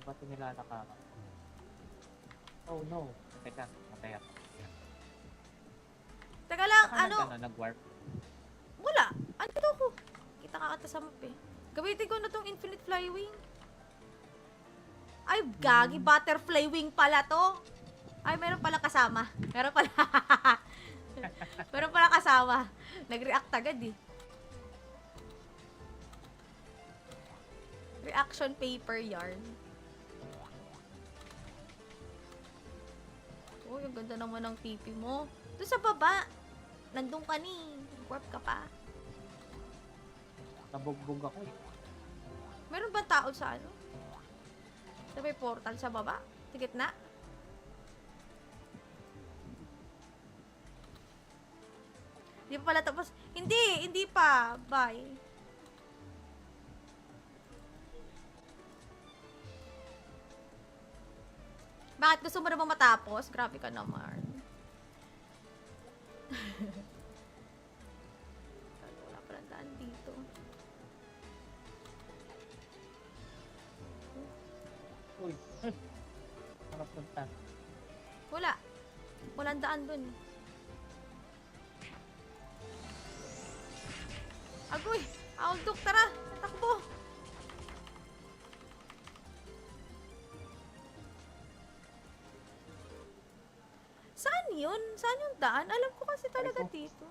Ba't nilalakaran? Oh no. Teka, matay ako. Teka lang, Saka ano? nag-warp. Wala. Ano to ko? Kita ka sa map eh. Gamitin ko na tong infinite flywing. Ay, gagi. Butterfly wing pala to. Ay, meron pala kasama. Meron pala. Meron pala kasama. Nag-react agad eh. Reaction paper yarn. Oh, yung ganda naman ng pipi mo. Doon sa baba. Nandun ka ni. Warp ka pa. Nabugbog ako eh. Meron ba tao sa ano? Sa may portal sa baba? Sa gitna? Hindi pa pala tapos. Hindi pa. Bye. Bakit gusto mo na bang matapos? Grabe ka naman. Wala palang daan dito. Uy. Harap punta. Wala. Walang daan dun. Agoy! Auldok, tara! Natakbo! Saan yun? Saan yung daan? Alam ko kasi talaga dito.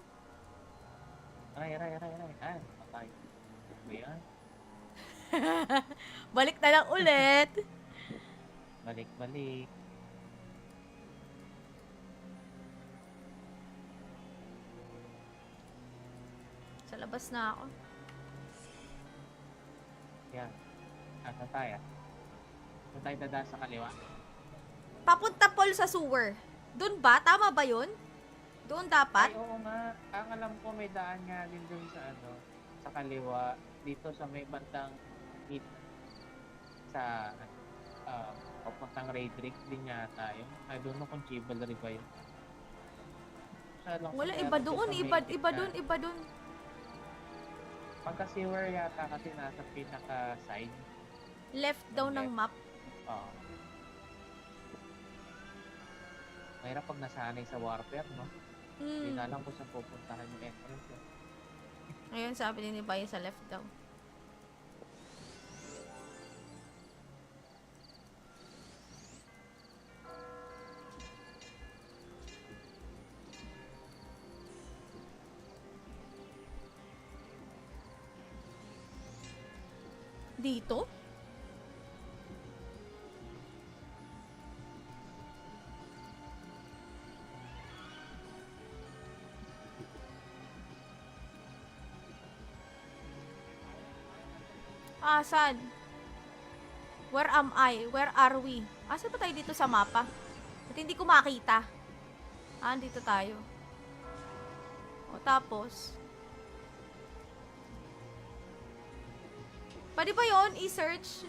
Aray. Ay, matay. Ba yan? Balik na lang ulit. Balik. Sa labas na ako. Yan. Saan tayo? Saan tayo dadaan sa kaliwa? Papunta Paul sa sewer. Doon ba? Tama ba yun? Doon dapat? Ay, oo nga. Ang alam ko may daan nga din dun sa ano, sa kaliwa. Dito sa may bandang meet sa papuntang Raydrick din yata yun. I don't know kung Chivalry ba yun. Wala, iba doon. Iba doon. Pagka sewer yata kasi nasa pinaka-side. Left daw ng map. Oo. Mahirap pag nasanay sa warfare, no? Hindi na alam kung saan pupuntahan yung entrance. Ngayon sabi ni Bayo sa left daw. Dito? Asan? Where am I? Where are we? Asan ba tayo dito sa mapa? At hindi ko makita. Dito tayo. O, tapos. Pwede ba yun? I-search?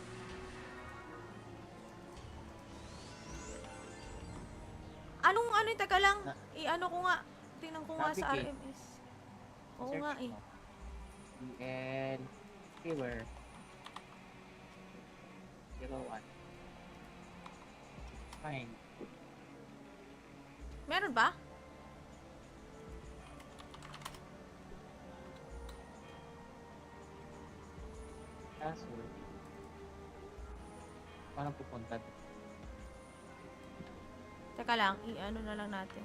Anong ano yung taga lang? I-ano ko nga. Tingnan ko nga sa Navigate. RMS. Oo nga eh. EL Sewer 01. Fine. Meron ba? Password. Paano pupunta doon? Teka lang, i-ano na lang natin.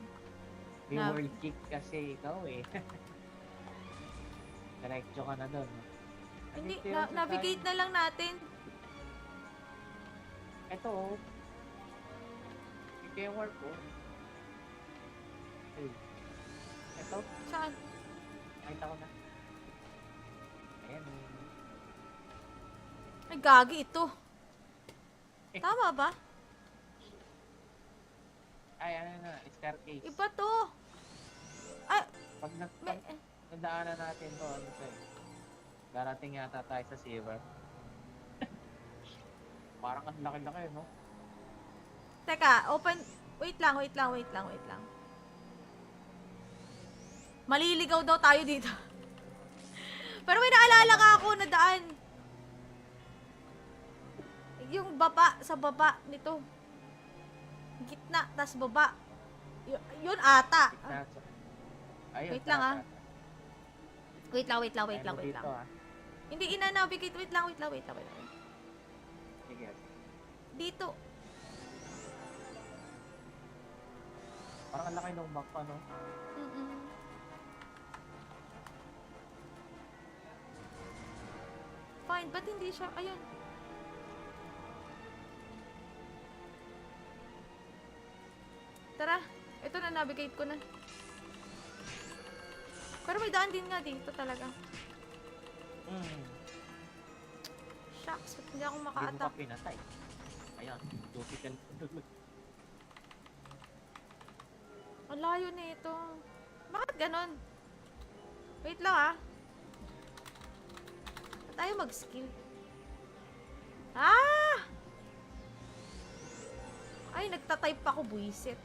May Nav- word kick kasi ikaw eh. Diretso ka na doon. Hindi, navigate na lang natin. Ito oh. Ito yung warp oh. Hey. Ito. Saan? Nakita ko na. Ayan. Ay, gagi ito. Tama ba? Ay, ano na. Staircase. Iba to. Ay, Pag nadaanan natin to, ano to eh. Darating yata tayo sa sewer. Parang ang laki-laki, no? teka, open. Wait lang. Maliligaw daw tayo dito. Pero may naalala ka ako na daan. yung baba, sa baba nito. Gitna, tas baba. Yun ata. Gitna sa... Ayun, Wait lang, ah. tara. Wait lang. Ayun mo dito, ah. Hindi ina-navigate. Wait lang. Sige. Dito. Parang ang laki ng map, ano? Mm-mm. Fine, ba't hindi siya? Ayun. Tara, ito na, navigate ko na. Pero may daan din nga dito talaga. Shucks, ba't hindi ako Hindi mo maka-attack? pa pinatay. Ayan, difficult. Ang layo na ito. Bakit ganon? Wait lang, ah. Ba't tayo mag-skill? Ah! Ay, nagtatype ako, buisit.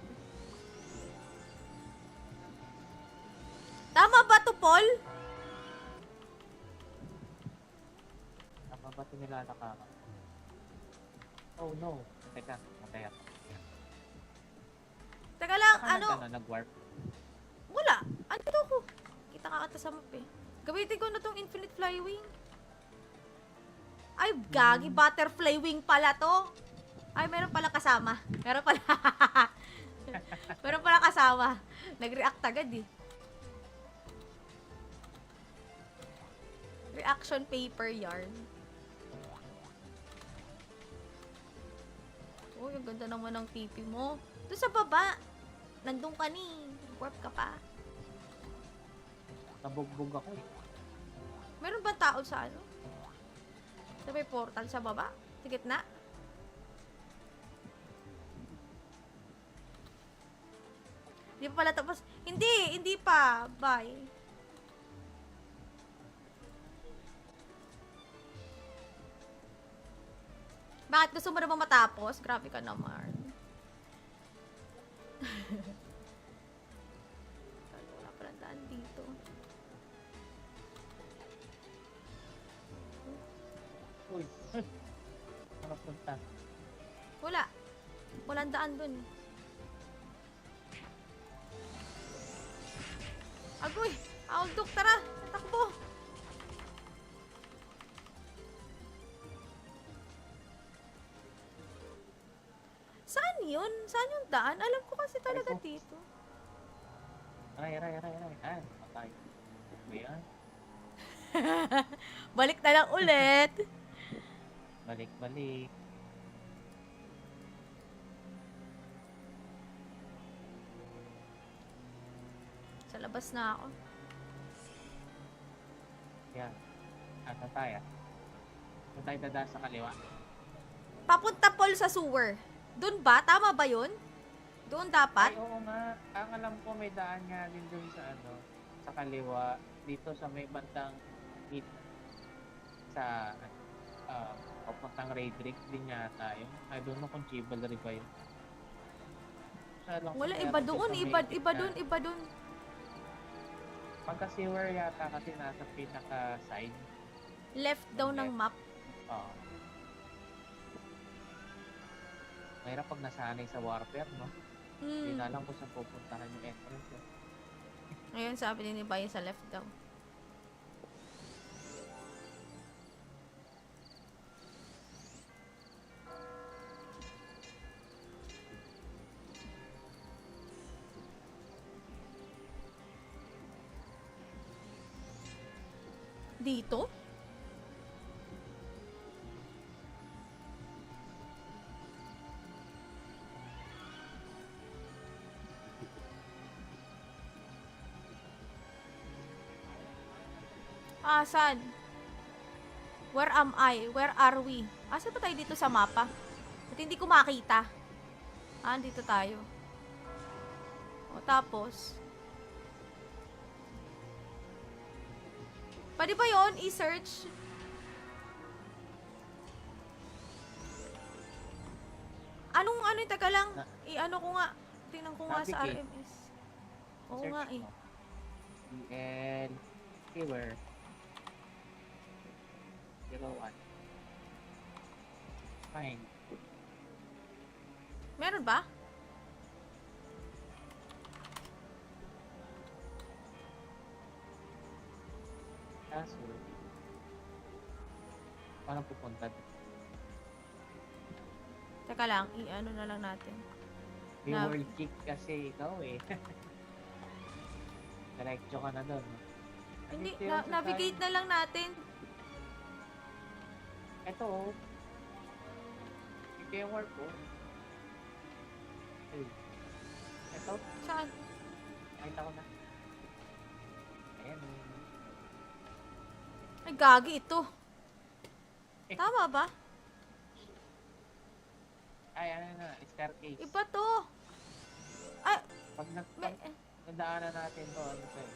Tama ba to, Paul? Tama ba ito nilalakaran? Oh no. Teka, matay ako. Teka lang, Saka ano? nag-warp. Wala. Ano to ko? Kita ka ata sa map eh. Gamitin ko na tong infinite flywing. Ay, gagi. Butterfly wing pala to. Ay, meron pala kasama. Meron pala kasama. Nag-react agad eh. Reaction paper yarn. Oh, yung ganda naman ng TP mo. Doon sa baba. Nandun ka ni. Warp ka pa. Nabugbog ako eh. Meron ba tao sa ano? Sa may portal sa baba? Sa gitna? Hindi pa pala tapos. Hindi pa. Bye. Bakit gusto mo na ba matapos? Grabe ka naman. Wala palang daan dito. Uy. Ano punta? Wala. Walang daan dun. Agoy! Augdok, tara! Natakbo! Saan yun? Saan yung daan? Alam ko kasi talaga Ay, dito. Aray. Ay, matay. Ba yan? Balik na lang ulit. Balik. Sa labas na ako. Yan. Ano tayo? Kung tayo dadaan sa kaliwa. Papunta Paul sa sewer. Doon ba? Tama ba yun? Doon dapat? Ay, oo nga. Ang alam ko may daan nga din dun sa ano, sa kaliwa. Dito sa may bantang hit sa papuntang Raydrick din yata yun. I don't know kung Chivalry ba yun. Wala, iba doon. Iba doon. Pagka sewer yata kasi nasa pinaka side. Left daw ng map. Oo. Mahirap pag nasanay sa warfare, no? Hindi na alam kung saan pupuntahan yung entrance. Eh. Ngayon sabi ni Bayan sa left daw. Dito? Asan? Where am I? Where are we? Asan pa tayo dito sa mapa? At hindi ko makita. Dito tayo. O, tapos. Pwede ba yun? I-search? Anong ano yung taga lang? I-ano ko nga. Tingnan ko nga sa Navigate. RMS. Oo Search nga eh. mo. EL Keyword 01. Fine. Meron ba? Kaso, paano pupunta doon? Teka lang, i-ano na lang natin. May Nav- world kick kasi ikaw eh. Diretso ka na doon. Hindi, navigate na lang natin. Ito oh. Ito yung warp oh. Ay. Ito, Saan? nakita ko na. Ayan oh. Ay, gagi ito. Tama ba? Ay, ano na, staircase. Iba to. Ay, Pag may, nadaanan natin to, ano to eh.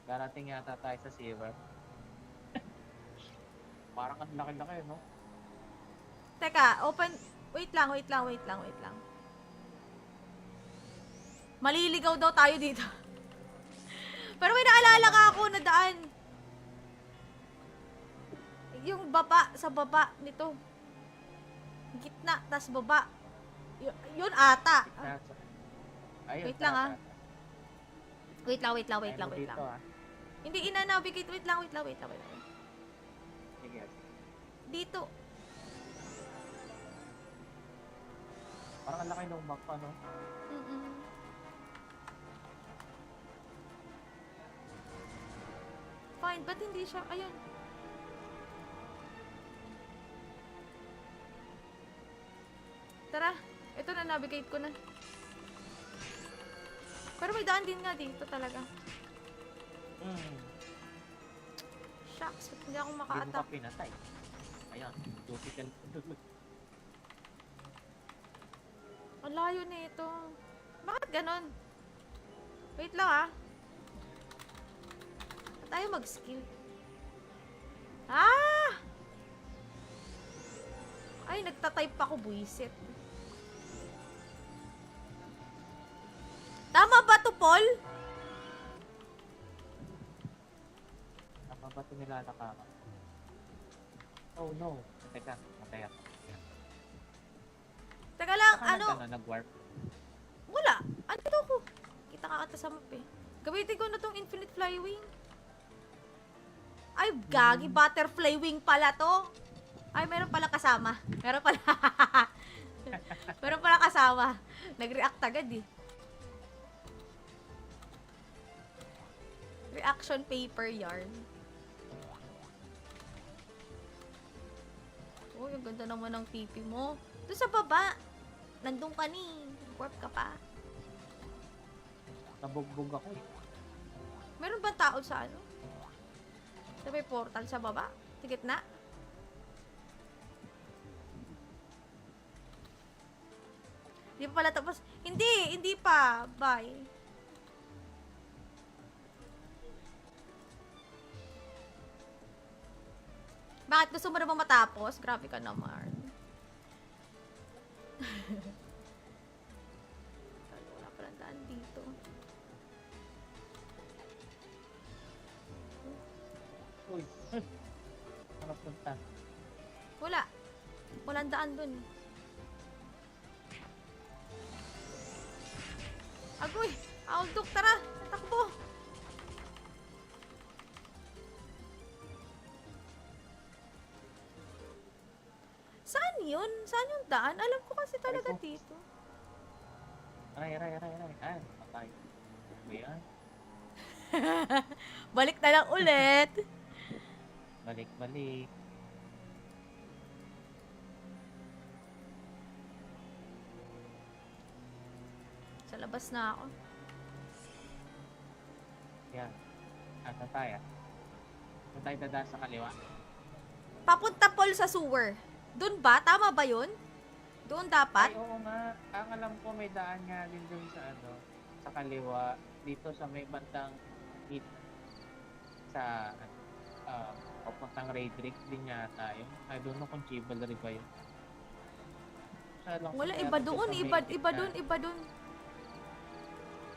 Darating yata tayo sa sewer. Parang ang laki-laki, no? teka, open. Wait lang. Maliligaw daw tayo dito. Pero may naalala ka ako na daan. Yung baba, sa baba nito. Gitna, tas baba. Yun ata. Ayun, Wait lang, ah. tara. Wait lang. Ayun, dito, ah. Hindi ina-navigate. Wait lang. Sige. Dito. Parang ang laki ng map, ano? Mm-mm. Fine, ba't hindi siya? Ayun. Tara, ito na, navigate ko na. Pero may daan din nga dito talaga. Shucks, ba't hindi ako Hindi mo maka-attack? pa pinatay. Ayan, difficult. Ang layo na ito. Bakit ganon? Wait lang ah. Ba't tayo mag-skill? Ah! Ay, nagtatype ako, buisit. Tama ba to, Paul? Tama ba ito nilalakama? Oh no. Teka, matay ako. Teka lang, Saka ano? nag-warp. Wala. Ano ito ko? Kita ka ata sa map eh. Gamitin ko na tong infinite flywing. Ay, gagi. Butterfly wing pala to. Ay, meron pala kasama. Meron pala. Meron pala kasama. Nag-react agad eh. Reaction paper yarn. Oh, yung ganda naman ng pipi mo. Doon sa baba. Nandun ka ni. Warp ka pa. Nabugbog ako eh. Meron ba tao sa ano? Sa may portal sa baba? Sa gitna? Hindi pa pala tapos. Hindi pa. Bye. Bakit gusto mo naman matapos? Grabe ka naman. Wala palang daan dito. Uy. Ano punta? Wala. Walang daan dun. Agoy! Aldok, tara! Natakbo! Saan yun? Saan yung daan? Alam ko kasi talaga Ay, ko. dito. Aray. Ay, matay. Ano yan? Balik na lang ulit. Balik. Sa labas na ako. Yan. Asa tayo? Saan tayo dadaan sa kaliwa? Papunta Paul sa sewer. Doon ba? Tama ba yun? Doon dapat? Ay, oo nga. Ang alam ko may daan nga din dun sa ano, sa kaliwa. Dito sa may bandang hit sa papuntang Raydrick din yata yun. I don't know kung Chivalry ba yun. Wala, iba doon. Iba doon.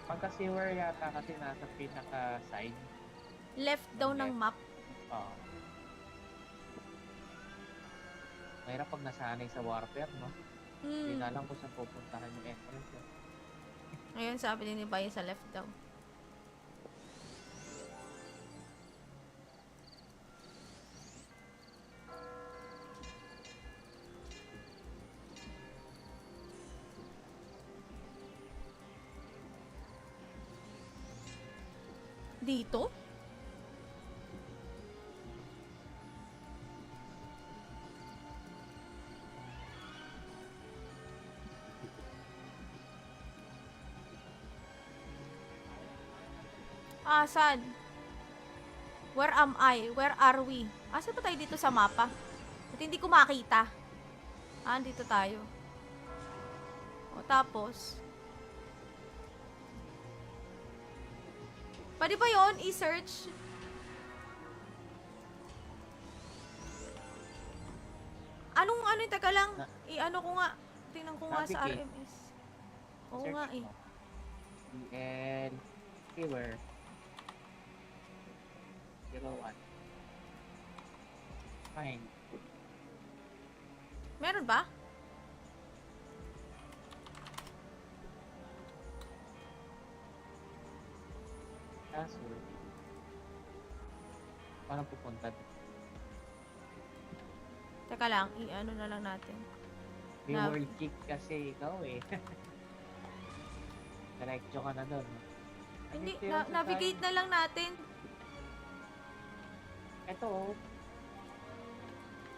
Pagka sewer yata kasi nasa pinaka-side. Left daw ng map. Oo. Mahirap pag nasanay sa warfare, no? Hindi Hmm. na alam kung saan pupuntahan yung entrance. Eh. Ngayon sabi din ni Bayo sa left daw. Dito? Asan? Where am I? Where are we? Asan pa tayo dito sa mapa? At hindi ko makita. Dito tayo. O, tapos. Pwede ba yun? I-search? Anong ano yung taga lang? I-ano ko nga. Tingnan ko nga sa Navigate. RMS. Oo Search nga eh. mo. EL keyword 01. Fine. Meron ba? Password. Paano pupunta dito? Teka lang, i-ano na lang natin. May Nav- world kick kasi ikaw eh. Diretso ka na doon. No? Hindi, Dito yun sa navigate na lang natin. Ito oh.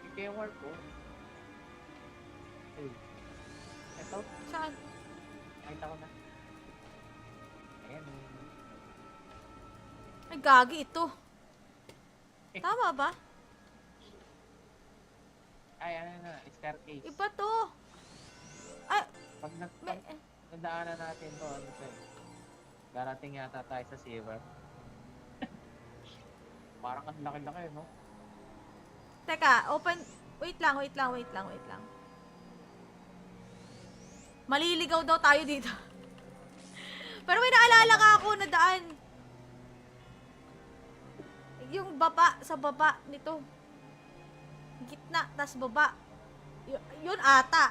Ito yung warp oh. Ay. Ito. Saan? Nakita ko na. Ayan. Ay, gagi ito. Tama ba? Ay, ano na. Staircase. Iba to. Ay, Pag may, nadaanan natin to, ano to eh. Darating yata tayo sa silver. Parang ang laki-laki, no? teka, open. Wait lang. Maliligaw daw tayo dito. Pero may naalala ka ako na daan. Yung baba, sa baba nito. Gitna, tas baba. Yun ata.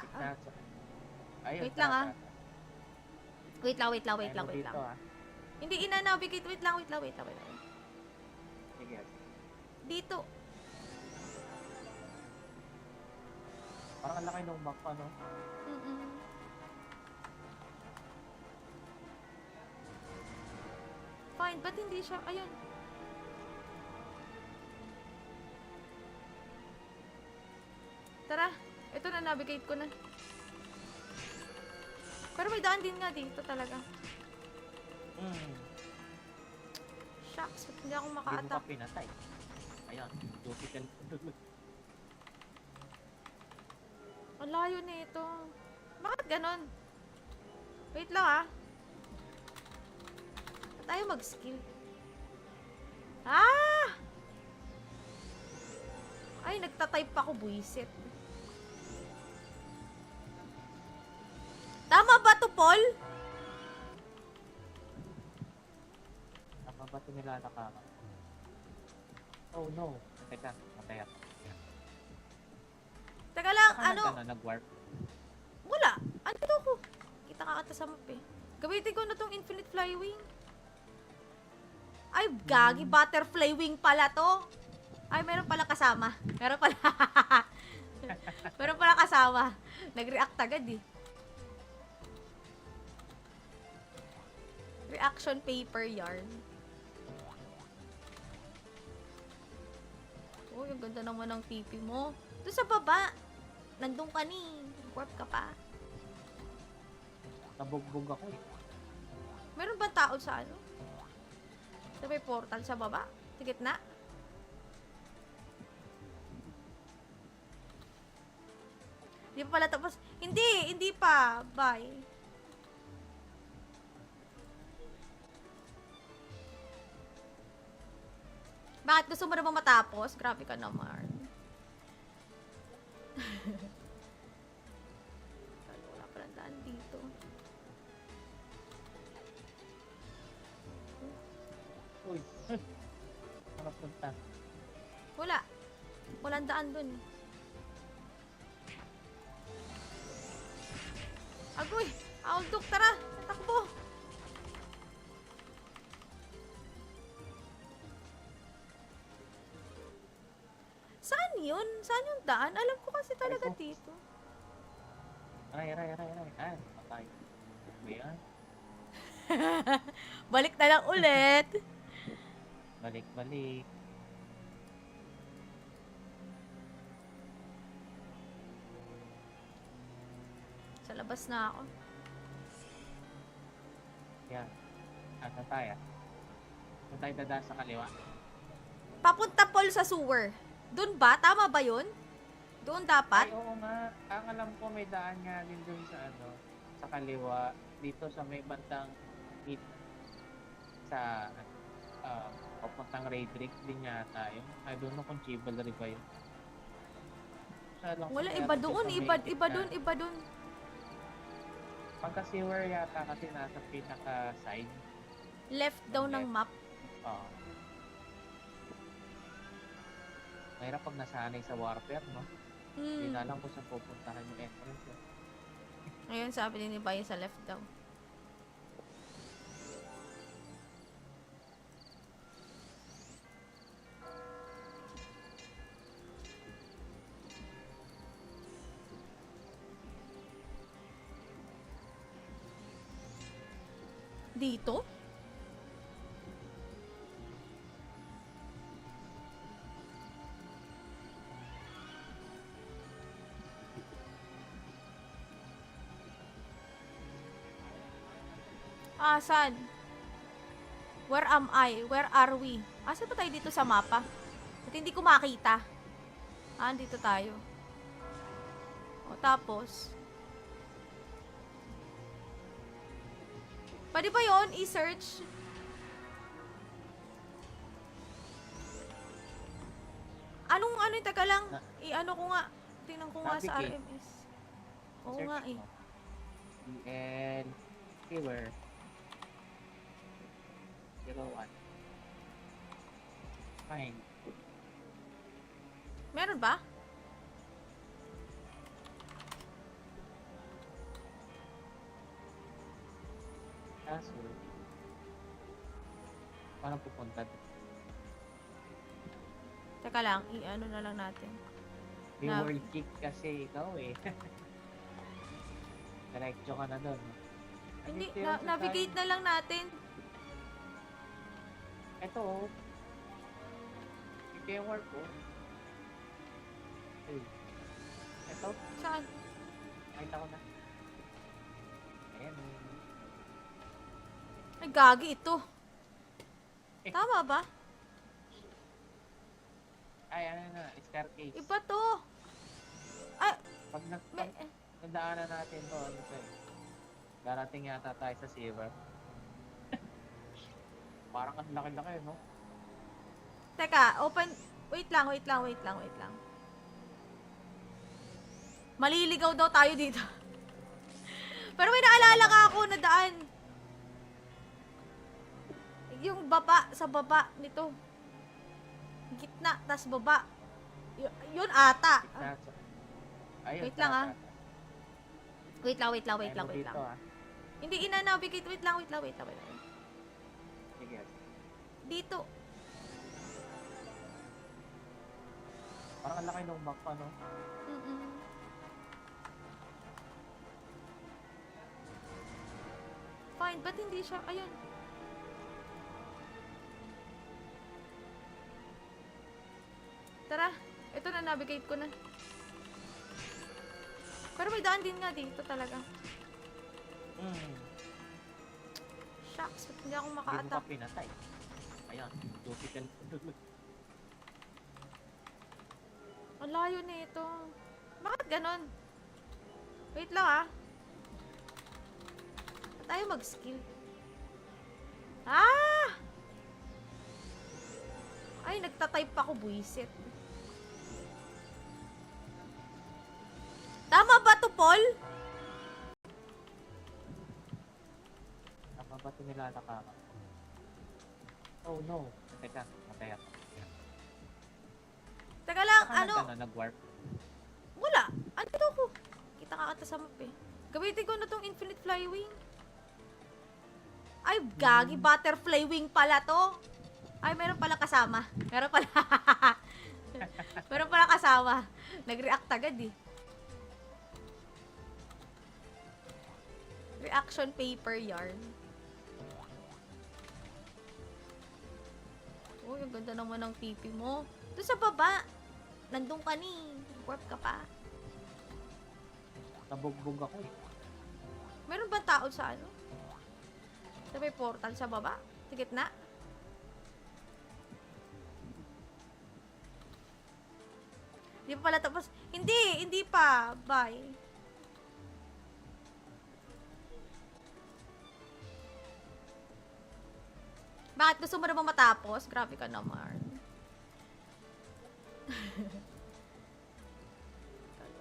Ayun, Wait lang, ah. tara. Wait lang. Ayun, dito, ah. Hindi ina-navigate. Wait lang. Sige. Dito. Parang ang laki ng map, ano? Mm-mm. Fine, ba't hindi siya? Ayun. Tara, ito na, navigate ko na. Pero may daan din nga dito talaga. Shucks, ba't hindi ako Hindi mo maka-attack? pa pinatay. Ayun, difficult. Ang layo na ito. Bakit ganon? Wait lang ah. Ba't tayo mag-skill? Ah! Ay, nagtatype ako, buisit. Tama ba to, Paul? Tama ba ito nila nakaka? Oh no. Teka, matay ako. Teka lang, Saka ano? nag-warp. Wala. Andito ako. Kita ka ata sa map eh. Gamitin ko na tong infinite flywing. Ay, gagi. Butterfly wing pala to. Ay, meron pala kasama. Meron pala. Meron pala kasama. Nag-react agad eh. Reaction paper yarn. Oh, yung ganda naman ng pipi mo. Doon sa baba. Nandun ka ni. Warp ka pa. Nabugbog ako eh. Meron ba tao sa ano? Sa may portal sa baba? Sa gitna? Hindi pa pala tapos. Hindi pa. Bye. Bakit gusto mo naman matapos? Grabe ka naman. Wala palang daan dito. Uy. Ano punta? Wala. Walang daan dun. Aldok, tara! Takbo! Saan yun? Saan yung daan? Alam ko kasi talaga Ay, dito. Aray. Ay, patay. Ano yan? Balik na lang ulit. Balik. Sa labas na ako. Yan. Saan tayo? Saan tayo dadaan sa kaliwa? Papunta Paul sa sewer. Doon ba? Tama ba yun? Doon dapat? Ay, oo nga. Ang alam ko may daan nga din dun sa sa kaliwa. Dito sa may bandang meet sa papuntang Raydrick din yata yun. I don't know kung Chivalry ba yun. Wala, iba doon. Iba doon. Pagka sewer yata kasi nasa pinaka-side. Left daw ng map. Oo. Mahirap pag nasanay sa warfare, no? Hindi na alam kung saan pupuntahan yung entrance. Ngayon sabi ni Bayo sa left daw. Dito? Saan? Where am I? Where are we? Saan pa tayo dito sa mapa? At hindi ko makita. Dito tayo. O, tapos. Pwede ba yun? I-search? Ano yung taga lang? I-ano ko nga. Tingnan ko nga sa Navigate. RMS. Oo nga eh. EL Sewer 01. Fine. Meron ba? Kaso, paano pupunta dito? Teka lang, i-ano na lang natin. May Nav- world kick kasi ikaw eh. Diretso ka na doon. Hindi, navigate na lang natin. Ito oh. Ito yung work ko. Ito, Saan? nakita ko na. Ayan. Ay, gagi ito. Tama ba? Ay, ano na, staircase. Iba to. Ay, Pag may, nadaanan natin to, ano to eh. Darating yata tayo sa sewer. Parang ang laki-laki, no? teka, open. Wait lang. Maliligaw daw tayo dito. Pero may naalala ka ako na daan. Yung sa baba nito. Gitna, tas baba. Yun ata. Ayun, Wait lang, tara. Wait lang. Ayun, dito, ah. Hindi ina-navigate. Wait lang. Sige. Dito. Parang ang laki ng map, ano? Mm-mm. Fine, ba't hindi siya? Ayun. Tara, ito na, navigate ko na. Pero may daan din nga dito talaga. Shucks, ba't hindi ako Hindi mo maka-attack? pa pinatay. Ayan, difficult. Ang layo na ito. Bakit ganon? Wait lang ah. Ba't tayo mag-skill? Ay, nagtatype ako, buisit. Tama ba to, Paul? Tama ba ito nilalakaran? Oh no. Teka, matay ako. Teka lang, Saka ano? nag-warp. Wala. Ano to ko? Kita ka ata sa map eh. Gamitin ko na tong infinite flywing. Ay, gagi. Butterfly wing pala to. Ay, meron pala kasama. Meron pala. Meron pala kasama. Nag-react agad eh. Reaction paper yarn. Uy, ang ganda naman ng pipi mo. Doon sa baba. Nandun ka ni. Warp ka pa. Nabugbog ako eh. Meron ba tao sa ano? Sa may portal sa baba? Sa gitna? Hindi pa pala tapos. Hindi pa. Bye. Bakit gusto mo na ba matapos? Grabe ka naman.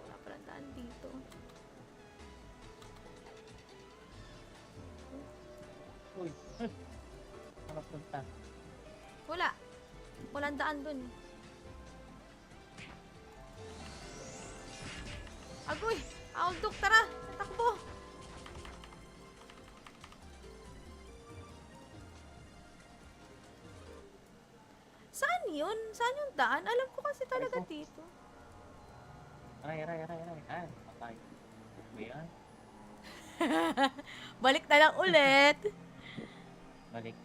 Wala palang daan dito. Uy. Ano punta? Wala. Walang daan dun. Agoy! Aldok, tara! Takbo! Saan yun? Saan yung daan? Alam ko kasi talaga Ay, ko. dito. Aray. Ay, patay. Ba yan? Balik na lang ulit. Balik.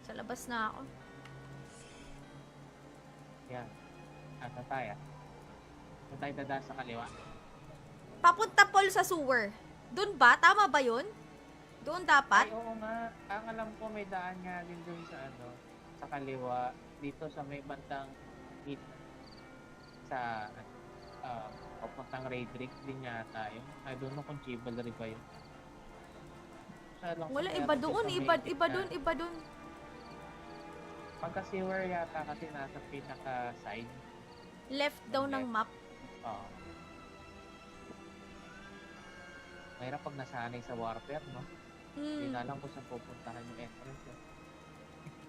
Sa labas na ako. Yan. Asa tayo? Saan tayo dadaan sa kaliwa? Papunta Paul sa sewer. Doon ba? Tama ba yun? Doon dapat? Ay, oo nga. Ang alam ko may daan nga din dun sa ano, sa kaliwa. Dito sa may bantang hit sa papuntang Raydrick din yata yun. I don't know kung Chivalry ba yun. Wala, iba doon. Iba doon. Pagka sewer yata kasi nasa pinaka-side. Left daw ng map. Oo. Mahirap pag nasanay sa warfare, no? Hindi na alam kung saan pupuntahan yung entrance. Eh.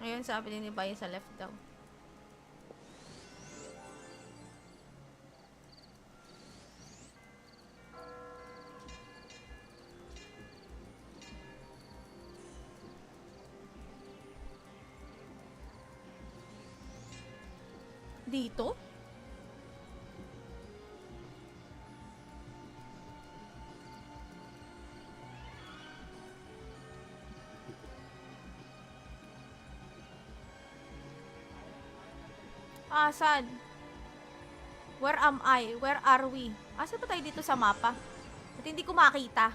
Ngayon sabi ni Bayo sa left daw. Dito? Asan? Where am I? Where are we? Asan ba tayo dito sa mapa? At hindi ko makita.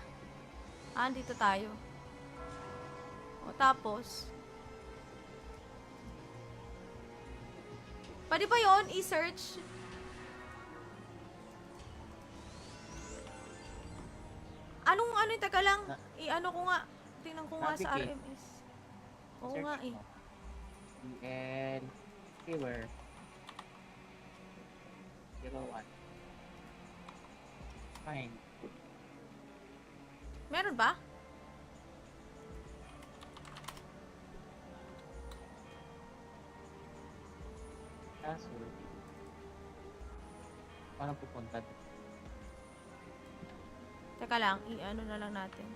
Ah, dito tayo. O, tapos. Pwede ba yun? I-search? Teka lang. I-ano ko nga. Tingnan ko nga sa Navigate. RMS. Oo nga eh. EL Keyword 01. Fine. Meron ba? Password. Paano pupunta? Teka lang. I-ano na lang natin.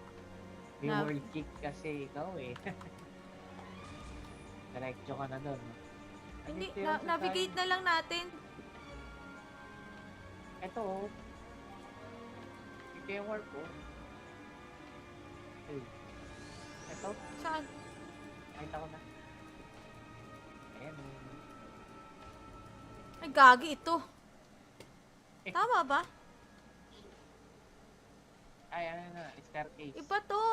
Keyword kick kasi ikaw eh. Diretso ka na doon. Hindi. Navigate na lang natin. Ito oh. Ito yung work ko. Hey. Ito. Saan? Nakita ko na. Ayan. Ay, gagi ito. Tama ba? Ay, ano na. Staircase. Iba to.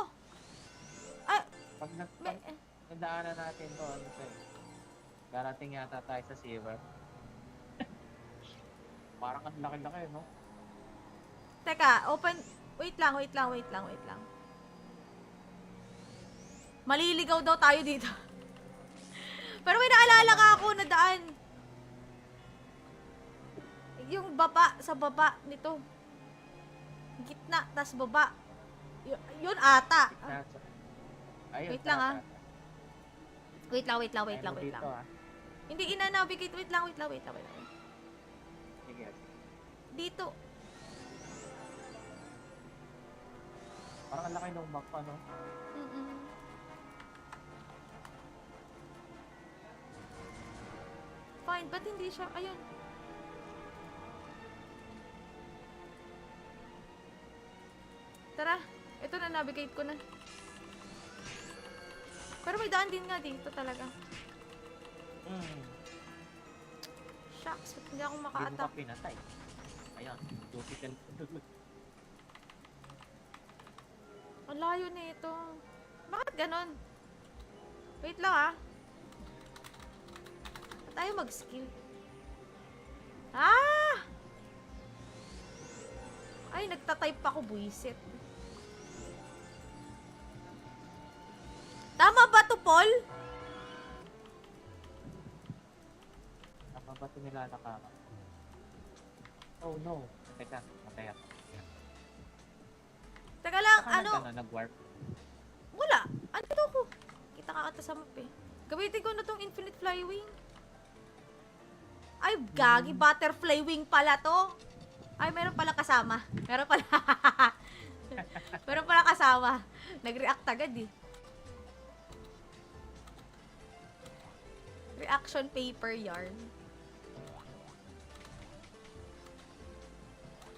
Ay, Pag nadaanan natin to, ano to eh. Darating yata tayo sa sewer. Parang ang laki-laki, no? teka, open. Wait lang. Maliligaw daw tayo dito. Pero may naalala ka ako na daan. Yung baba, sa baba nito. Gitna, tas baba. Yun ata. Ayun, Wait lang, ah. tara. Wait lang. Ayun, dito, ah. Hindi ina-navigate. Wait lang. Sige. Dito. Parang ang laki ng map, ano? Mm-mm. Fine, ba't hindi siya? Ayun. Tara, ito na, navigate ko na. Pero may daan din nga dito talaga. Shucks, ba't hindi ako Hindi mo maka-attack? pa pinatay. Ayan, dupitan. Ang layo na ito. Bakit ganon? Wait lang ah. Ba't tayo mag-skill? Ah! Ay, nagtatype ako, buisit. Tama ba to, Paul? Tama ba ito nilalakaran? Oh no. Teka, matay ako. Teka lang, Saka ano? nag-warp. Wala. Ano to ko? Kita ka ata sa map eh. Gamitin ko na tong infinite flywing. Ay, gagi. Butterfly wing pala to. Ay, meron pala kasama. Meron pala. Meron pala kasama. Nag-react agad eh. Reaction paper yarn.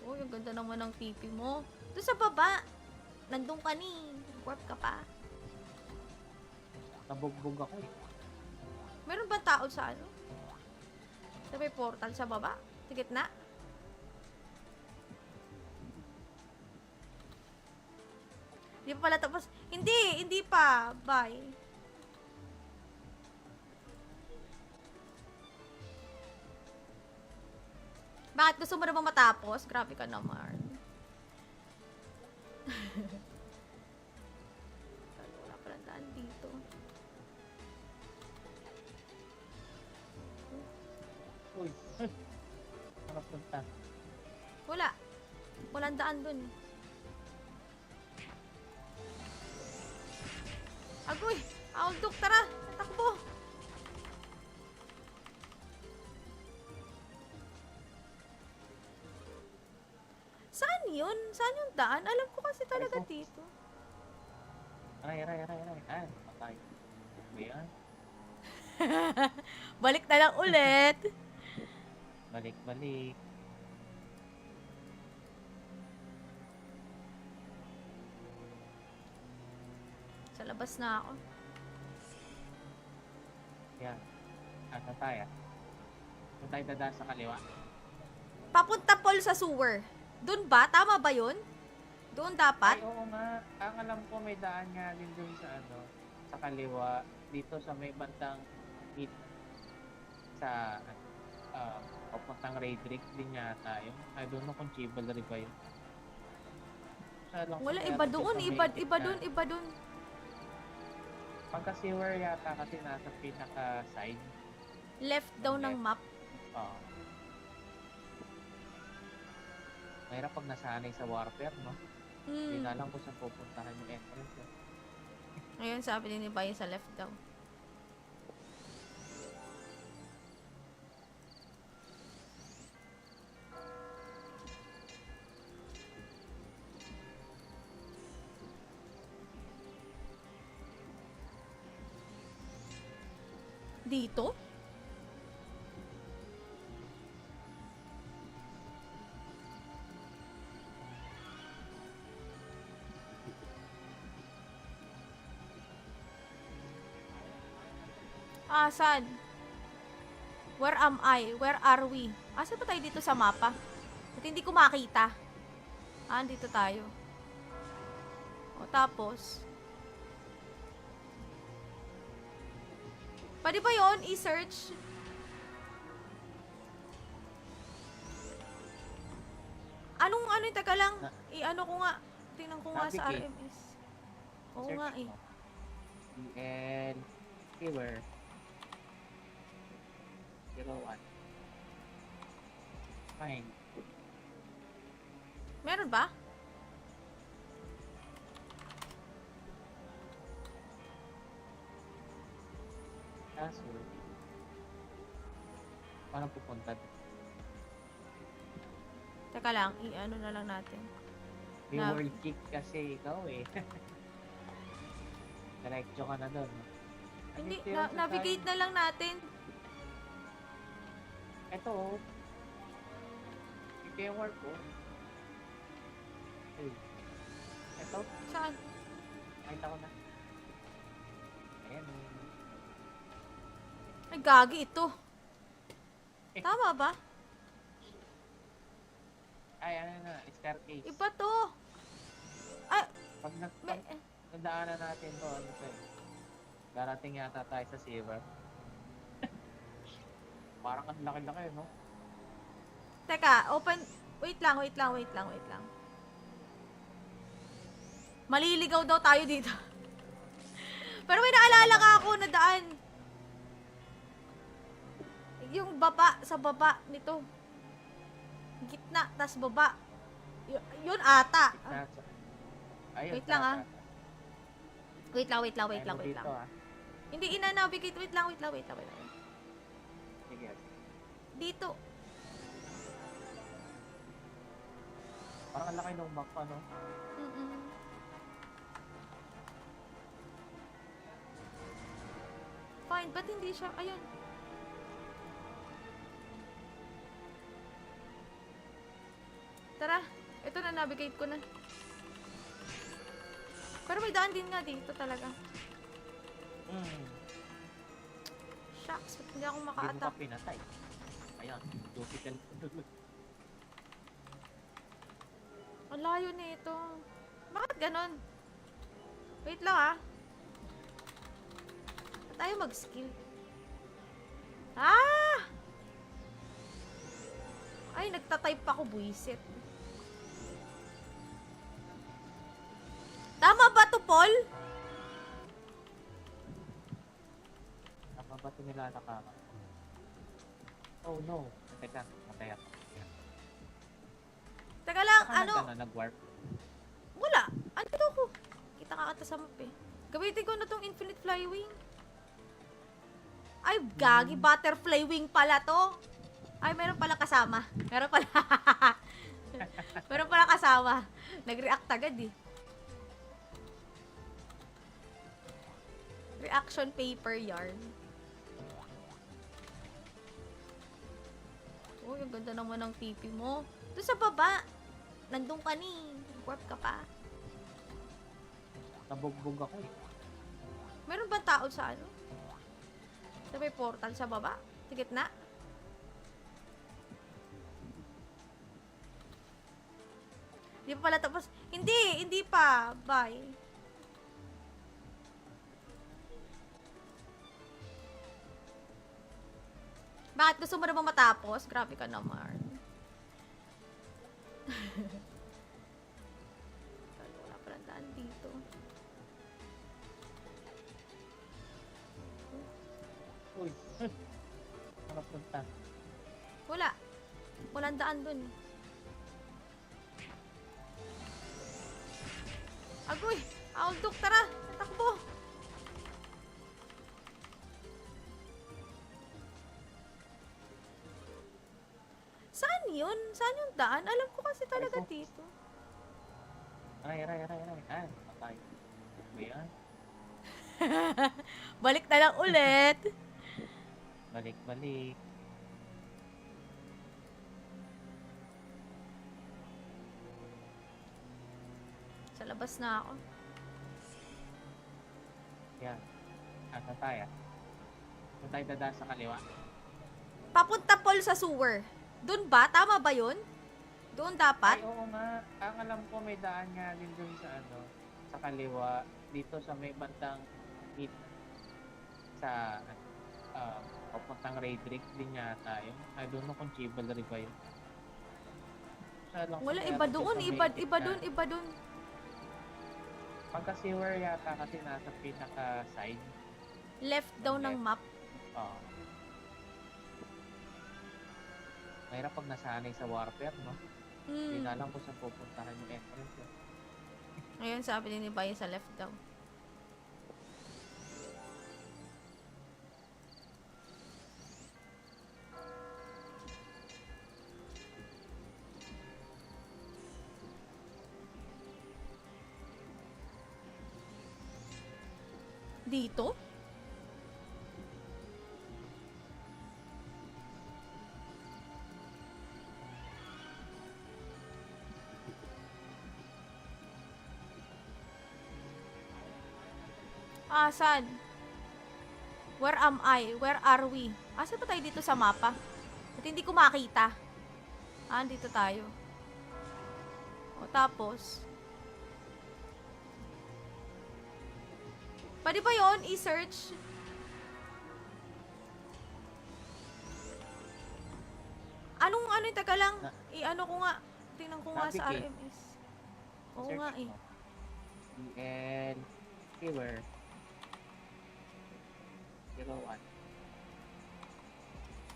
Oh, yung ganda naman ng pipi mo. Doon sa baba. Nandun ka ni. Warp ka pa. Nabugbog ako eh. Meron ba tao sa ano? Sa may portal sa baba? Sa gitna? Hindi pa pala tapos. Hindi pa. Bye. Bakit gusto mo na bang matapos? Grabe ka naman. Wala palang daan dito. Uy. Harap punta. Wala. Walang daan dun. Agoy! Aldok, tara! Takbo! Saan yun? Saan yung daan? Alam ko kasi talaga Ay, ko. dito. Aray. Ay, patay. Ba yan? Balik na lang ulit. Balik. Sa labas na ako. Yan. Asa tayo? Kung tayo dadaan sa kaliwa. Papunta Paul sa sewer. Doon ba? Tama ba yun? Doon dapat? Ay, oo nga. Ang alam ko may daan nga din dun sa ano, sa kaliwa. Dito sa may bandang mid sa papuntang Raydrick din yata yun. I don't know kung Chivalry ba yun. Wala, iba doon. Iba doon. Pagka sewer yata kasi nasa pinaka-side. Left daw ng map. Oo. Mahirap pag nasanay sa warfare, no? Hindi na alam kung saan pupuntahan yung entrance. Eh. Ngayon sabi din ni Bayo sa left daw. Dito? Asan? Where am I? Where are we? Asan ba tayo dito sa mapa? At hindi ko makita. Dito tayo. O, tapos. Pwede ba yun? I-search? Ano, teka lang. I-ano ko nga. Tingnan ko nga sa Navigate. RMS. Oo nga eh. DL Keyword 01. Fine. Meron ba? Password. Paano pupunta? Teka lang, i-ano na lang natin. May Nav- world kick kasi ikaw eh. Diretso ka na doon. Hindi, Andito yun sa navigate na lang natin. Ito oh. Ito yung work ko. Ay. Ito. Saan? Nakita ko na. Ayan. Ay, gagi ito. Eh. Tama ba? Ay, ano na. Staircase. Iba to. Ay, Pag may, nadaanan natin to, ano to eh. Darating yata tayo sa silver. Parang ang laki-laki, no? teka, open. Wait lang. Maliligaw daw tayo dito. Pero may naalala ka ako na daan. Yung baba, sa baba nito. Gitna, tas baba. Yun ata. Ayun, Wait lang, ah. tara. Wait lang. Ayun, dito, ah. Hindi ina-navigate. Wait lang. Sige. Dito. Parang ang laki ng map, ano? Mm-mm. Fine, ba't hindi siya? Ayun. Tara, ito na, navigate ko na. Pero may daan din nga dito talaga. Shucks, ba't hindi ako Hindi mo maka-attack? pa pinatay. Ayun, dupitan ko doon. Ang layo na ito. Bakit ganon? Wait lang ah. Ba't tayo mag-skill? Ah! Ay, nagtatype ako, buisit. Tama ba to, Paul? Tama ba ito nilalakaran? Oh no. Teka, matay ako. Teka lang, Saka ano? nag-warp. Wala. Ano to ko? Kita ka ata sa map eh. Gamitin ko na tong infinite flywing. Ay, gagi. Butterfly wing pala to. Ay, meron pala kasama. Meron pala. Meron pala kasama. Nag-react agad eh. Reaction paper yarn. Oh, yung ganda naman ng pipi mo. Doon sa baba. Nandun ka ni. Warp ka pa. Nabugbog ako eh. Meron ba tao sa ano? Sa may portal sa baba? Sa gitna? Hindi pa pala tapos. Hindi pa. Bye. Bakit gusto mo na bang matapos? Grabe ka naman. Wala palang daan dito. Uy. Harap punta. Wala. Walang daan dun. Agoy! Auldok, tara! Takbo! Saan yun? Saan yung daan? Alam ko kasi talaga Ay, dito. Aray. Ah, patay. Ano yan? Balik na lang ulit. Balik. Sa labas na ako. Yan. Asa tayo? Saan tayo dadaan sa kaliwa? Papunta Paul sa sewer. Doon ba? Tama ba yun? Doon dapat? Ay, oo nga. Ang alam ko may daan nga din dun sa ano, sa kaliwa. Dito sa may bandang meet sa papuntang Raid Rig din yata yun. I don't know kung Chivalry ba yun. Wala, iba doon. Iba doon. Pagka sewer yata kasi nasa pinaka-side. Left daw ng map. Oo. Mahirap pag nasanay sa warfare, no? Hindi na alam kung saan pupuntahan yung entrance. Eh. Ngayon sabi ni Bayo sa left daw. Dito? Asan? Where am I? Where are we? Asan ba tayo dito sa mapa? At hindi ko makita. Dito tayo. O, tapos. Pwede ba yun? I-search? Teka lang. I-ano ko nga. Tingnan ko nga sa Navigate. RMS. Oo Search nga eh. mo. DL keyword 01.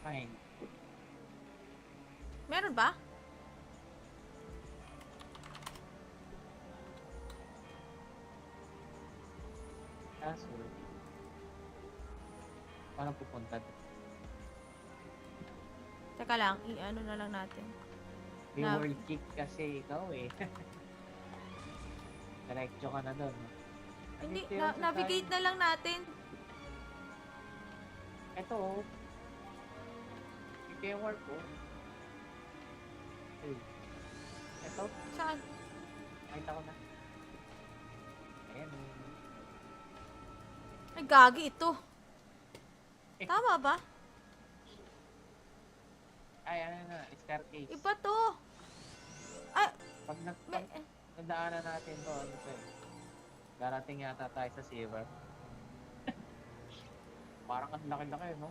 Fine. Meron ba? Password. Paano pupunta doon? Teka lang. I-ano na lang natin. May Nav- world kick kasi ikaw eh. Diretso ka na doon. Hindi. Navigate na lang natin. Ito oh. Ito yung work ko. Hey. Ito. Saan? Nakita ko na. Ayan. Ay, gagi ito. Tama ba? Ay, ano na. Staircase. Iba to. Ay, Pag may, nadaanan natin to, ano to eh. Darating yata tayo sa silver. Parang ang laki-laki, no?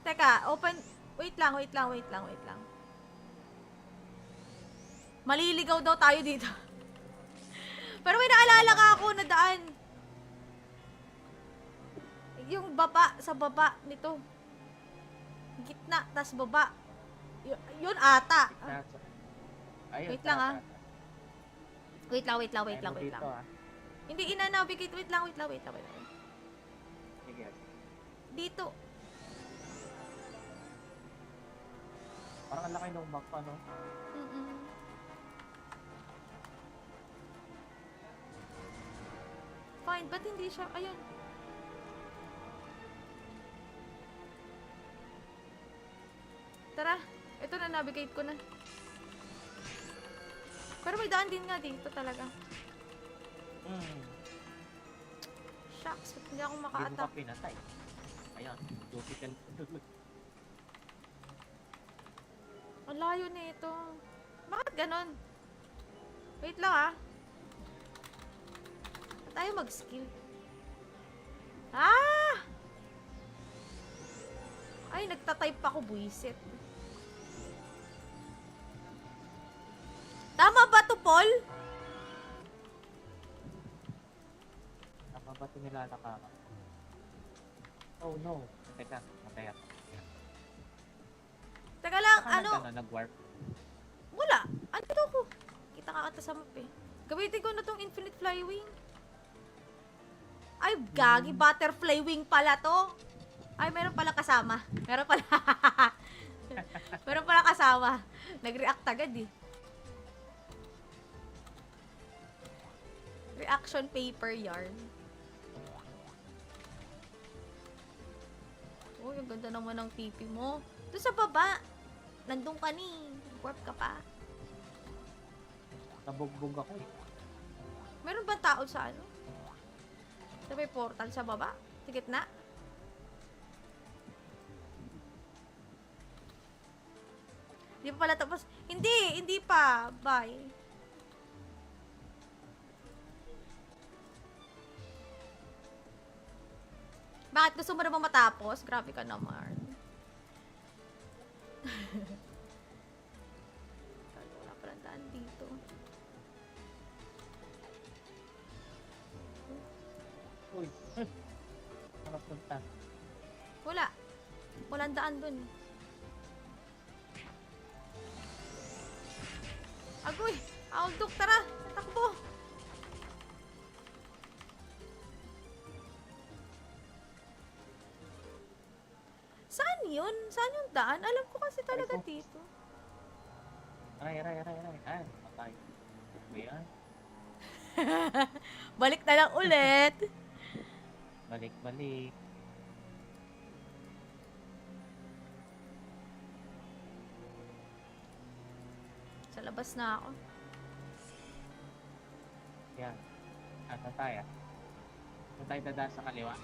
teka, open. Wait lang. Maliligaw daw tayo dito. Pero may naalala ka ako na daan. Yung baba, sa baba nito. Gitna, tas baba. Yun ata. Ayun, Wait lang, ah. tara. Wait lang. Ayun mo dito, ah. Hindi ina-navigate. Wait lang. Sige. Dito. Parang ang laki ng map, ano? Mm-mm. Fine, ba't hindi siya? Ayun. Tara, ito na, navigate ko na. Pero may daan din nga dito talaga. Shucks, ba't hindi ako Hindi mo maka-attack? pa pinatay. Ayan, dupical. Ang layo nito. Bakit ganon? Wait lang ah. Ba't tayo mag-skill? Ah! Ay, nagtatype ako, buisit. Tama ba to, Paul? Tama ba ito nilalakaran? Oh no. Teka, matay ako. Teka lang, Saka ano? nag-warp. Wala. Andito ako. Kita ka ata sa map eh. Gamitin ko na tong infinite flywing. Ay, gagi. Butterfly wing pala to. Ay, meron pala kasama. Meron pala. Meron pala kasama. Nag-react agad eh. Reaction paper yarn. Oh, yung ganda naman ng pipi mo. Doon sa baba. Nandun ka ni. Warp ka pa. Nabugbog ako eh. Meron ba tao sa ano? Sa may portal sa baba? Sa gitna? Hindi pa pala tapos. Hindi pa. Bye. Bakit gusto mo na ba matapos? Grabe ka naman. Wala palang daan dito. Uy. Harap punta. Wala. Walang daan dun. Agoy! Aldok, tara! Takbo! Saan yun? Saan yung daan? Alam ko kasi talaga Ito. dito. Aray. Ay, matay. Ba yan? Balik na lang ulit. Balik-balik. Sa labas na ako. Yan. Asa tayo? Saan tayo dadaan sa kaliwa?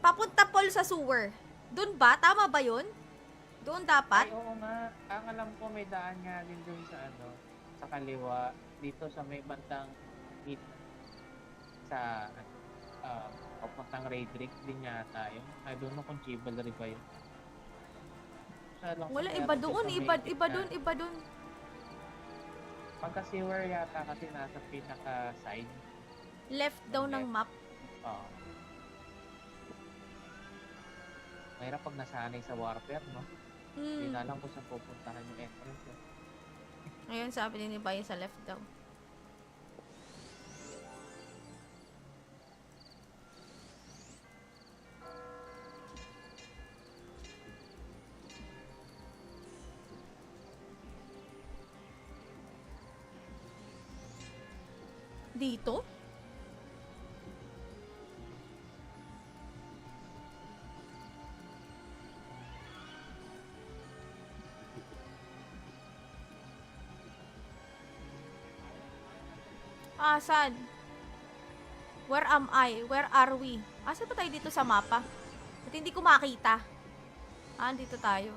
Papunta Paul sa sewer. Doon ba? Tama ba yun? Doon dapat? Ay, oo nga. Ang alam ko may daan nga din dun sa ano, sa kaliwa. Dito sa may bandang meet sa papuntang Raydrick din yata yun. I don't know kung Chivalry ba yun. Wala, iba doon. Iba doon, iba doon. Pagka sewer yata kasi nasa pinaka-side. Left daw ng map. Oo. Mahirap pag nasanay sa warfare, no? Hindi na alam kung saan pupuntahan yung entrance. Eh. Ngayon sabi din ni Bayo sa left daw. Dito? Saan? Where am I? Where are we? Saan ba tayo dito sa mapa? At hindi ko makita. Dito tayo.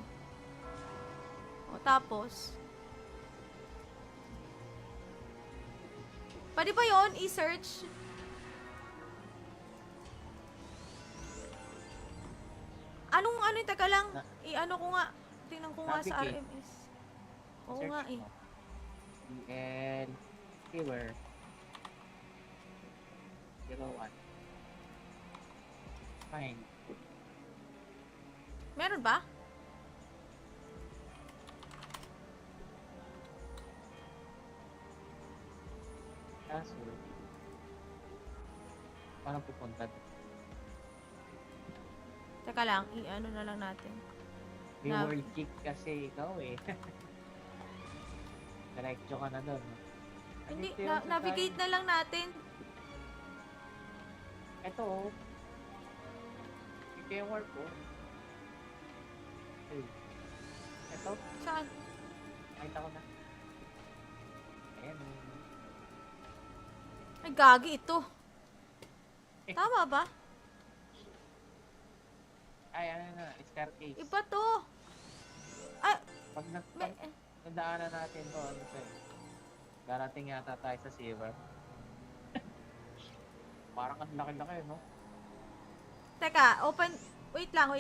O, tapos. Pwede ba yun? I-search? Teka lang. I-ano ko nga. Tingnan ko nga sa Navigate. RMS. Oo nga eh. DL Sewer 01. Fine. Meron ba? Kaso, paano pupunta? Teka lang. I-ano na lang natin. May Nav- world kick kasi ikaw eh. Diretso ka na doon. Hindi. Navigate na lang natin. Ito oh. Ito yung work ko. Hey. Ito. Saan? Nakita ko na. Ayan. Ay, gagi ito. Tama ba? Ay, ano na. Staircase. Iba to. Ay, Pag may, nadaanan natin to, ano to eh. Darating yata tayo sa sewer. Parang ang laki-laki, no? teka, open. Wait lang.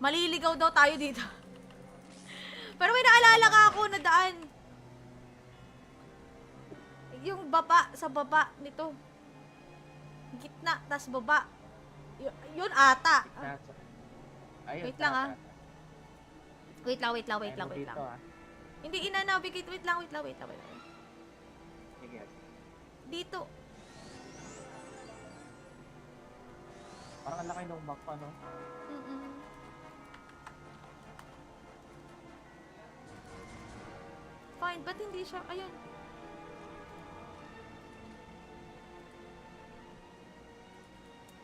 Maliligaw daw tayo dito. Pero may naalala ka ako na daan. Yung baba, sa baba nito. Gitna, tas baba. Yun ata. Ayun, Wait lang, tama. Wait lang. Ayun dito, ah. Hindi ina-navigate. Wait lang. Sige. Dito. Parang ang laki ng map, ano? Mm-mm. Fine, ba't hindi siya? Ayun.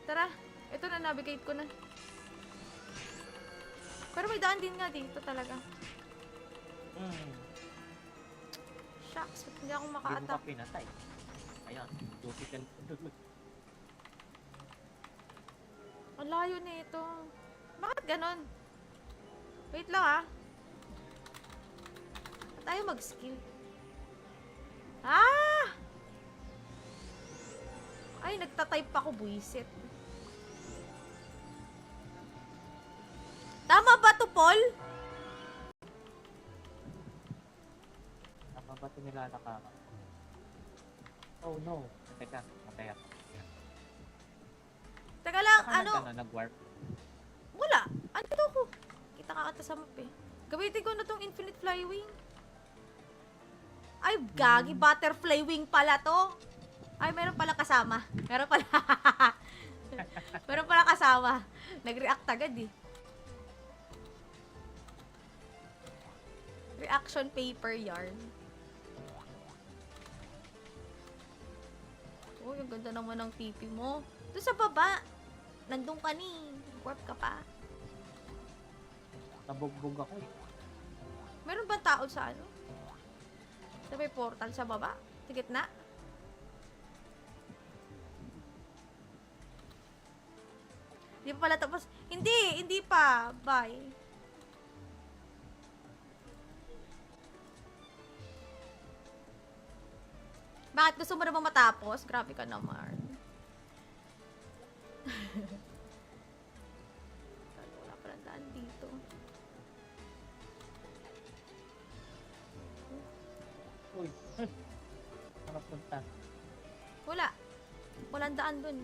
Tara, ito na, navigate ko na. Pero may daan din nga dito talaga. Shucks, ba't hindi ako Hindi mo maka-attack? pa pinatay. Ayun, typical. Ang layo na ito. Bakit ganon? Wait lang ah. Ba't tayo mag-skill? Ay, nagtatype ako, buisit. Tama ba to, Paul? Tama ba ito nilalakaran? Oh no. Teka, matay ako. Teka lang, Saan ka na nag-warp? Wala. Ano to ko? Kita ka ata sa map eh. Gamitin ko na tong infinite flywing. Ay, gagi. Butterfly wing pala to. Ay, meron pala kasama. Meron pala kasama. Nag-react agad eh. Reaction paper yarn. Uy, ang ganda naman ng pipi mo. Doon sa baba. Nandun ka ni. Warp ka pa. Nabugbog ako eh. Meron ba tao sa ano? Sa may portal sa baba? Sa gitna? Hindi pa pala tapos. Hindi pa. Bye. Bakit gusto mo na ba matapos? Grabe ka naman. Wala palang daan dito. Uy. Ano punta? Wala. Walang daan dun.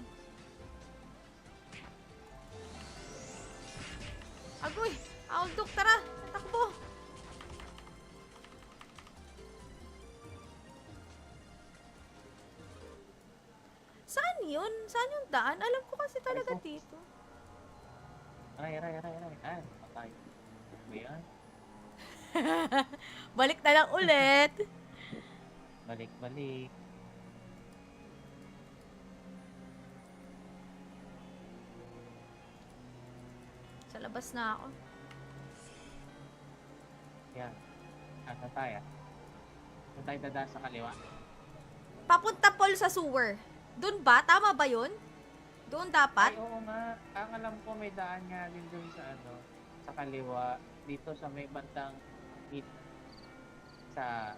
Agoy! Auldok, tara! Takbo! Saan yun? Saan yung daan? Alam ko kasi talaga Ay, dito. Aray. Ay, patay. Ano ba yan? Balik na lang ulit. Balik. Sa labas na ako. Yan. Asa tayo? Saan tayo dadaan sa kaliwa? Papunta Paul sa sewer. Doon ba? Tama ba yun? Doon dapat? Ay, oo nga. Ang alam ko may daan nga din dun sa ano, sa kaliwa. Dito sa may bandang meet sa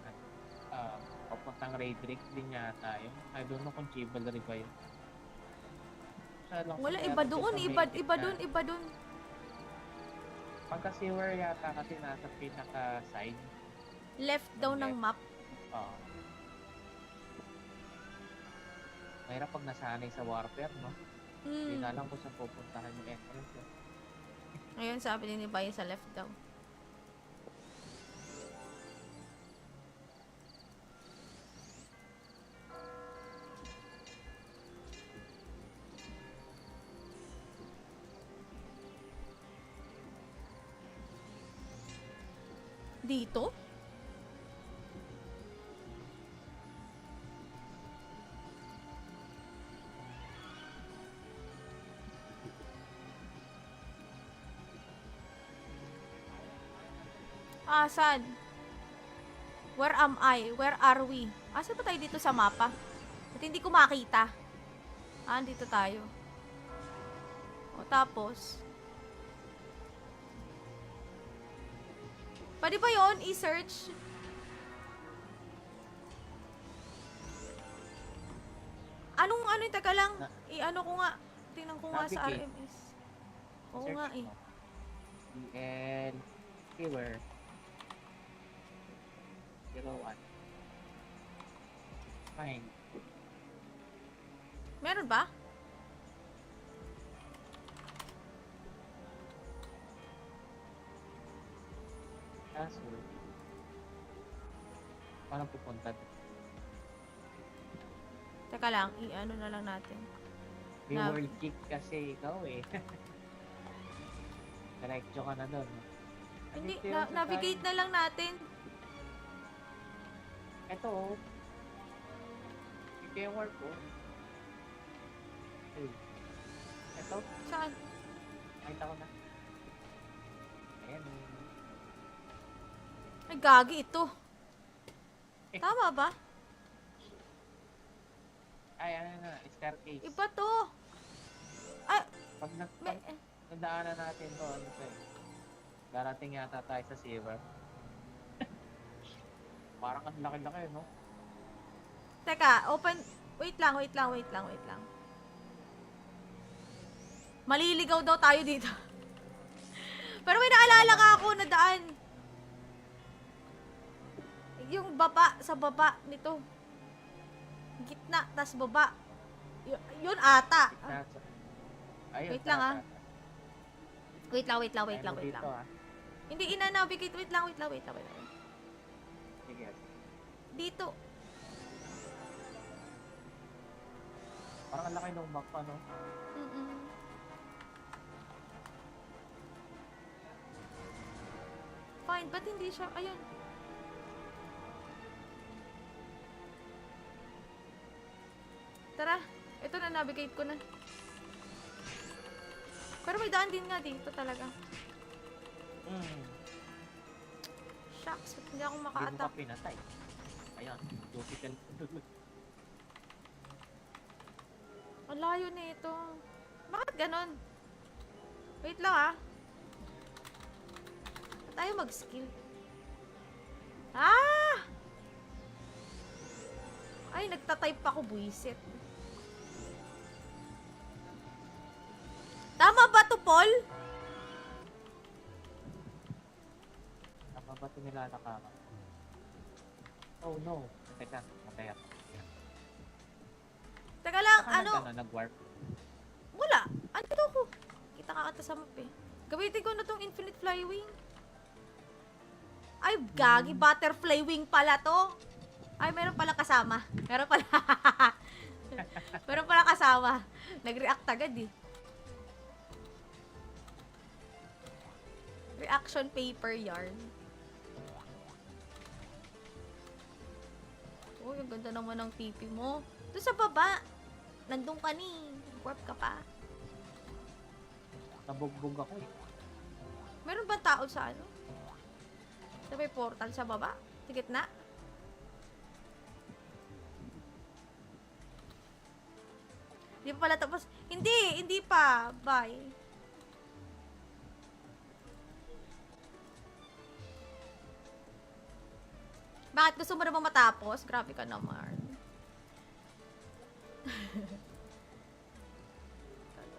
papuntang Raydrick din yata yun. I don't know kung Chivalry ba yun. Wala, iba doon. Iba doon. Pagka sewer yata kasi nasa pinaka-side. Left daw ng map. Oo. Mahirap pag nasanay sa warfare, no? Hindi na alam kung saan pupuntahan yung entrance. Eh. Ngayon sabi ni Bayo sa left daw. Dito? Asan? Where am I? Where are we? Asan ba tayo dito sa mapa? At hindi ko makita. Dito tayo. O, tapos. Pwede ba yun? I-search? Anong, taga lang? I-ano ko nga. Tingnan ko nga sa Navigate. RMS. Oo nga eh. EL Keyword 01. Fine. Meron ba? Kaso, paano pupunta? Teka lang, i-ano na lang natin. May Nav- world kick kasi ikaw eh. Diretso ka na doon. Hindi, navigate na lang natin. Ito oh. Ito yung work ko. Hey. Ito. Saan? Nakita ko na. Ayan eh. Ay, gagi ito. Tama ba? Ay, ano na. Staircase. Iba to. Ay, Pag may, nadaanan natin to, ano to eh. Darating yata tayo sa sewer. Parang ang laki-laki, no? teka, open. Wait lang. Maliligaw daw tayo dito. Pero may naalala ka ako na daan. Yung baba, sa baba nito. Gitna, tas baba. Yun ata. Ayun, Wait lang, ah. Wait lang. Dito, ah. Hindi ina-navigate. Wait lang. Sige. Dito. Parang ang laki ng map, ano? Fine, ba't hindi siya? Ayun. Tara. na-navigate ko na. Pero may daan din nga dito talaga. Shucks, ba't hindi ako Hindi mo maka-attack? pa pinatay. Ayan, difficult. Ang layo na ito. Bakit ganon? Wait lang ah. Ba't tayo mag-skill? Ah! Ay, nagtatype ako, buisit. Tama ba to, Paul? Tama ba ito nilalakaran? Oh no. Teka, matay ako. Teka lang, Saka ano? nag-warp. Wala. Ano to ko? Kita ka ata sa map eh. Gamitin ko na tong infinite flywing. Ay, gagi. Butterfly wing pala to. Ay, meron pala kasama. Meron pala. Meron pala kasama. Nag-react agad eh. Reaction paper yarn. Uy, ang ganda naman ng pipi mo. Doon sa baba. Nandun ka ni. Warp ka pa. Nabugbog ako eh. Meron ba tao sa ano? Sa may portal sa baba? Sa gitna? Hindi pa pala tapos. Hindi! Hindi pa. Bye. Bakit gusto mo na bang matapos? Grabe ka naman.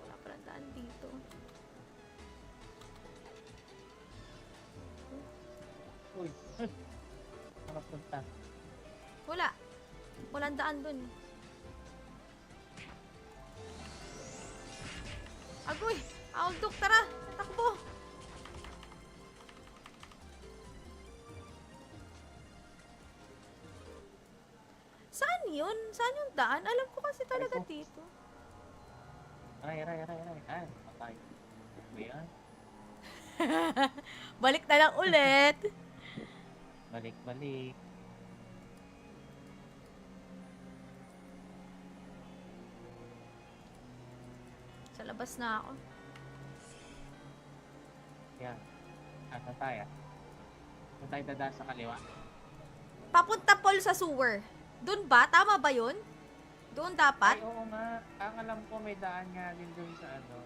Wala palang daan dito. Uy. Ano punta? Wala. Walang daan dun. Agoy! Auldok, tara! Takbo! Saan yun? Saan yung daan? Alam ko kasi talaga Ay, dito. Aray. Ay, matay. Ano yan? Balik na lang ulit. Balik. Sa labas na ako. Yan. Ano tayo? Saan tayo dadaan sa kaliwa? Papunta Paul sa sewer. Doon ba? Tama ba yun? Doon dapat? Ay, oo nga. Ang alam ko may daan nga din dun sa ano,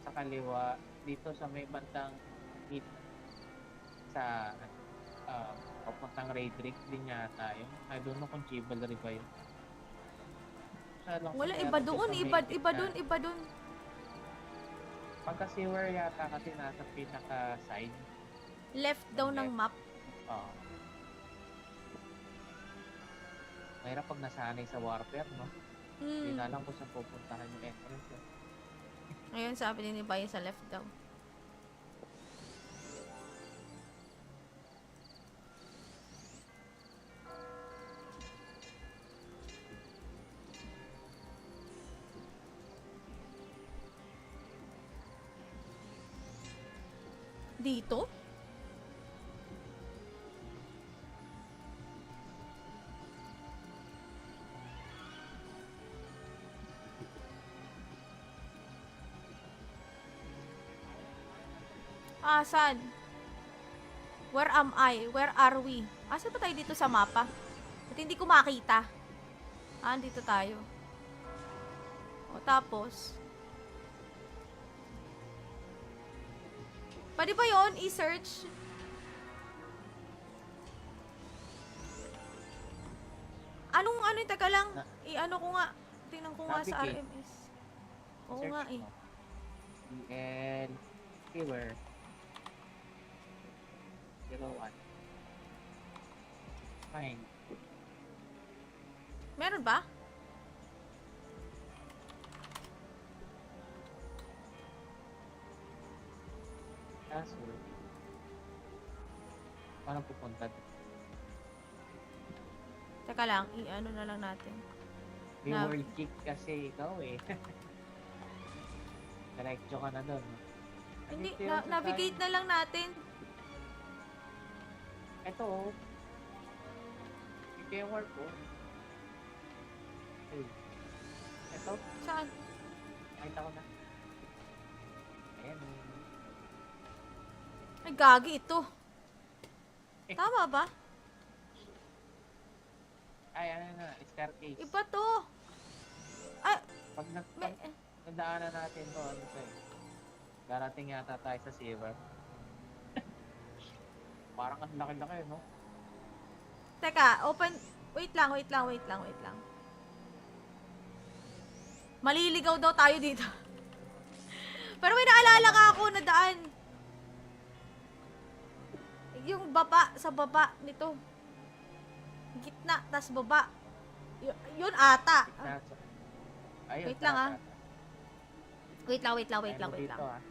sa kaliwa. Dito sa may bandang hit sa papuntang Raydrick din yata yun. I don't know kung Chivalry ba yun. Wala, iba doon. Iba doon. Pagka sewer yata kasi nasa pinaka-side. Left daw ng map. Oo. Mahirap pag nasanay sa warfare, no? Hindi na alam kung saan pupuntahan yung entrance. Eh. Ngayon sabi ni Bayo sa left daw. Dito? Asan? Where am I? Where are we? Asan ba tayo dito sa mapa? At hindi ko makita. Ah, dito tayo. O, tapos. Pwede ba yun? I-search? Anong, taga lang? I-ano ko nga. Tingnan ko nga sa Navigate. RMS. Oo nga eh. EL Keyword 01. Fine. Meron ba? Kaso, paano pupunta doon? Teka lang, i-ano na lang natin. May Nav- word kick kasi ikaw eh. Diretso ka na doon. Hindi, Andito yun sa navigate na lang natin. Ito oh. Ito yung warp oh. Hey. Ito. Saan? na. Ayan. Ay, gagi ito. Eh. Tama ba? Ay, ano na, staircase. Iba to. Ay, Pag may... nagdaanan natin to, ano to eh. Darating yata tayo sa silver. Parang ang laki-laki, no? Teka, open... Wait lang. Maliligaw daw tayo dito. Pero may naalala ka ako na daan. Yung baba, sa baba nito. Gitna, tas baba. Yun ata. Ayun, Wait lang, ah. Wait lang. Dito, ah.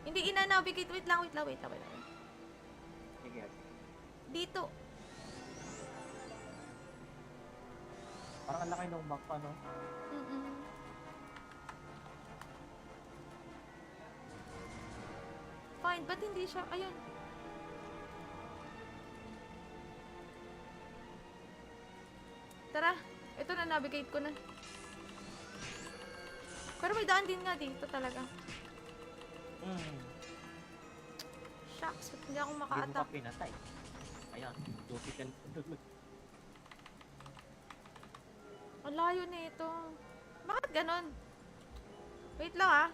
Hindi ina-navigate. Wait lang. Sige. Dito. Parang ang laki ng mapa, no? Mm-mm. Fine, ba't hindi siya? Ayun. Tara, ito na, navigate ko na. Pero may daan din nga dito talaga. Shucks, ba't hindi ako Hindi mo maka-attack? pa pinatay. Ayan, dupitan. Ang layo na ito. Bakit ganon? Wait lang ah.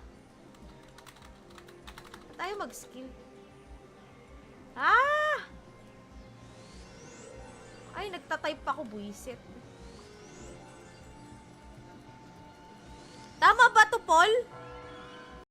Ba't tayo mag-skill? Ah! Ay, nagtatype ako, buisit. Tama ba to, Paul?